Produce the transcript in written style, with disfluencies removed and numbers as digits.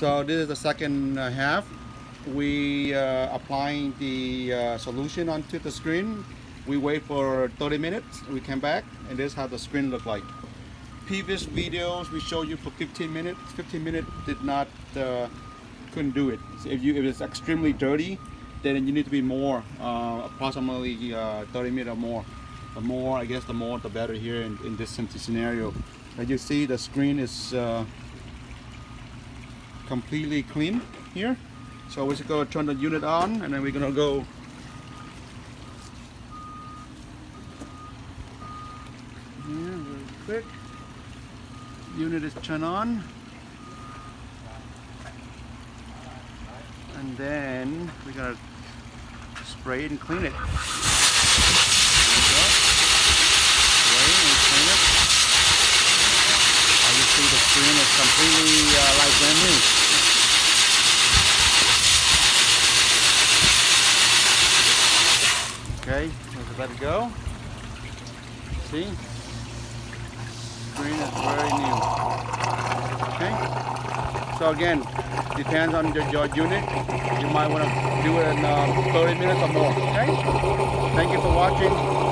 So this is the second half. We applying the solution onto the screen. We wait for 30 minutes. We come back, and this is how the screen look like. Previous videos we showed you for 15 minutes. 15 minutes did not couldn't do it. So if it's extremely dirty, then you need to be more, approximately 30 minutes or more. The more, I guess, the more the better here in this scenario. As you see, the screen is completely clean here. So we're just going to turn the unit on, and then we're going to go here real quick. Unit is turned on, and then we're going to spray it and clean it. You see the screen is completely like brand new. Okay, let's let it go. See? Screen is very new. Okay? So again, depends on your unit. You might want to do it in 30 minutes or more. Okay? Thank you for watching.